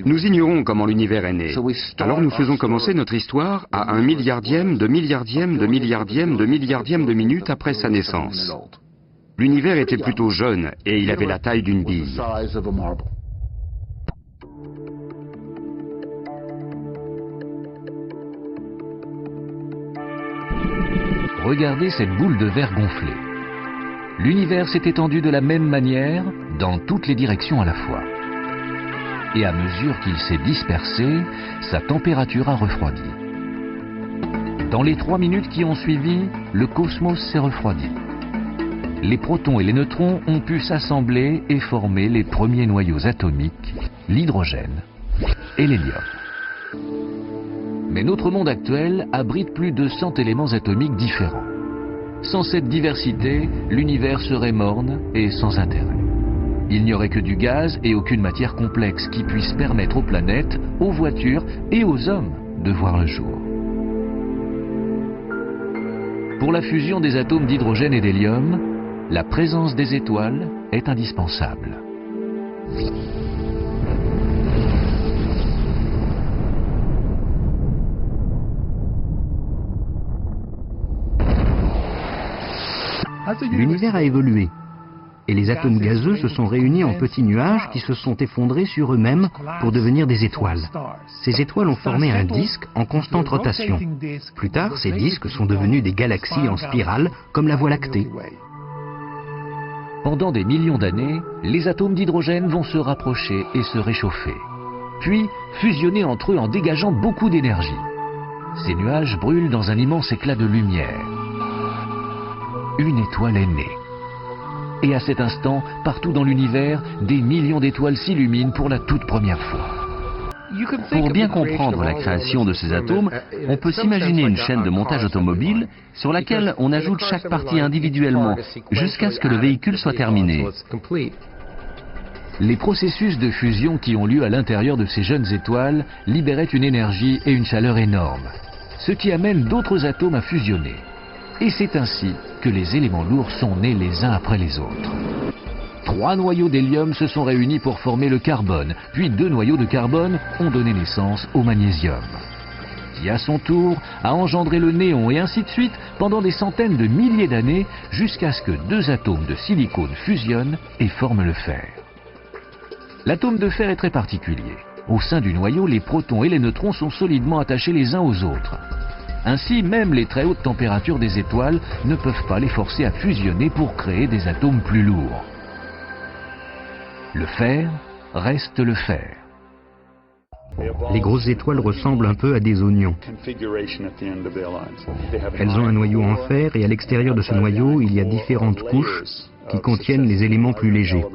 Nous ignorons comment l'univers est né. Alors nous faisons commencer notre histoire à un milliardième de milliardième de milliardième de milliardième de minute après sa naissance. L'univers était plutôt jeune et il avait la taille d'une bille. Regardez cette boule de verre gonflée. L'univers s'est étendu de la même manière, dans toutes les directions à la fois. Et à mesure qu'il s'est dispersé, sa température a refroidi. Dans les 3 minutes qui ont suivi, le cosmos s'est refroidi. Les protons et les neutrons ont pu s'assembler et former les premiers noyaux atomiques, l'hydrogène et l'hélium. Mais notre monde actuel abrite plus de 100 éléments atomiques différents. Sans cette diversité, l'univers serait morne et sans intérêt. Il n'y aurait que du gaz et aucune matière complexe qui puisse permettre aux planètes, aux voitures et aux hommes de voir le jour. Pour la fusion des atomes d'hydrogène et d'hélium, la présence des étoiles est indispensable. L'univers a évolué et les atomes gazeux se sont réunis en petits nuages qui se sont effondrés sur eux-mêmes pour devenir des étoiles. Ces étoiles ont formé un disque en constante rotation. Plus tard, ces disques sont devenus des galaxies en spirale comme la Voie lactée. Pendant des millions d'années, les atomes d'hydrogène vont se rapprocher et se réchauffer, puis fusionner entre eux en dégageant beaucoup d'énergie. Ces nuages brûlent dans un immense éclat de lumière. Une étoile est née. Et à cet instant, partout dans l'univers, des millions d'étoiles s'illuminent pour la toute première fois. Pour bien comprendre la création de ces atomes, on peut s'imaginer une chaîne de montage automobile sur laquelle on ajoute chaque partie individuellement jusqu'à ce que le véhicule soit terminé. Les processus de fusion qui ont lieu à l'intérieur de ces jeunes étoiles libéraient une énergie et une chaleur énormes, ce qui amène d'autres atomes à fusionner. Et c'est ainsi que les éléments lourds sont nés les uns après les autres. 3 noyaux d'hélium se sont réunis pour former le carbone, puis 2 noyaux de carbone ont donné naissance au magnésium, qui à son tour a engendré le néon et ainsi de suite pendant des centaines de milliers d'années jusqu'à ce que 2 atomes de silicone fusionnent et forment le fer. L'atome de fer est très particulier. Au sein du noyau, les protons et les neutrons sont solidement attachés les uns aux autres. Ainsi, même les très hautes températures des étoiles ne peuvent pas les forcer à fusionner pour créer des atomes plus lourds. Le fer reste le fer. Les grosses étoiles ressemblent un peu à des oignons. Elles ont un noyau en fer et à l'extérieur de ce noyau, il y a différentes couches qui contiennent les éléments plus légers.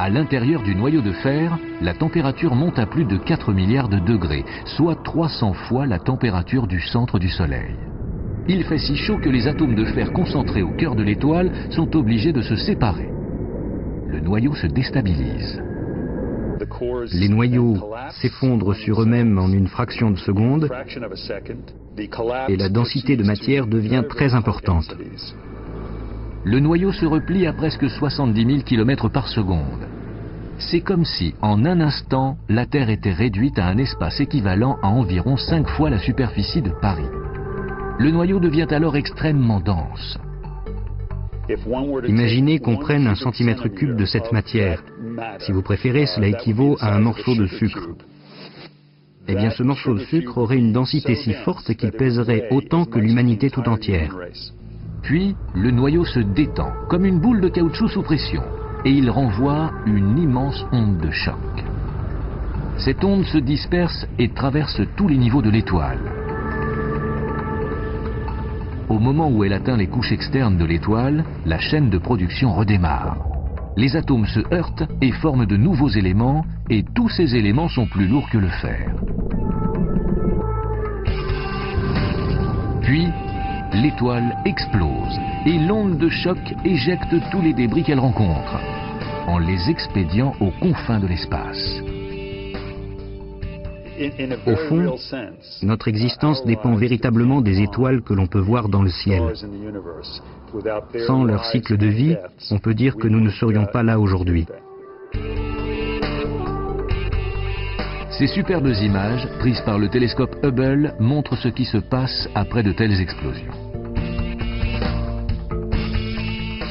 À l'intérieur du noyau de fer, la température monte à plus de 4 milliards de degrés, soit 300 fois la température du centre du Soleil. Il fait si chaud que les atomes de fer concentrés au cœur de l'étoile sont obligés de se séparer. Le noyau se déstabilise. Les noyaux s'effondrent sur eux-mêmes en une fraction de seconde et la densité de matière devient très importante. Le noyau se replie à presque 70 000 km par seconde. C'est comme si, en un instant, la Terre était réduite à un espace équivalent à environ 5 fois la superficie de Paris. Le noyau devient alors extrêmement dense. Imaginez qu'on prenne 1 cm3 de cette matière. Si vous préférez, cela équivaut à un morceau de sucre. Eh bien, ce morceau de sucre aurait une densité si forte qu'il pèserait autant que l'humanité tout entière. Puis, le noyau se détend, comme une boule de caoutchouc sous pression, et il renvoie une immense onde de choc. Cette onde se disperse et traverse tous les niveaux de l'étoile. Au moment où elle atteint les couches externes de l'étoile, la chaîne de production redémarre. Les atomes se heurtent et forment de nouveaux éléments, et tous ces éléments sont plus lourds que le fer. Puis, l'étoile explose et l'onde de choc éjecte tous les débris qu'elle rencontre, en les expédiant aux confins de l'espace. Au fond, notre existence dépend véritablement des étoiles que l'on peut voir dans le ciel. Sans leur cycle de vie, on peut dire que nous ne serions pas là aujourd'hui. Ces superbes images, prises par le télescope Hubble, montrent ce qui se passe après de telles explosions.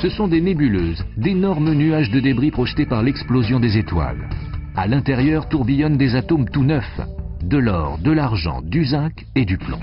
Ce sont des nébuleuses, d'énormes nuages de débris projetés par l'explosion des étoiles. À l'intérieur tourbillonnent des atomes tout neufs, de l'or, de l'argent, du zinc et du plomb.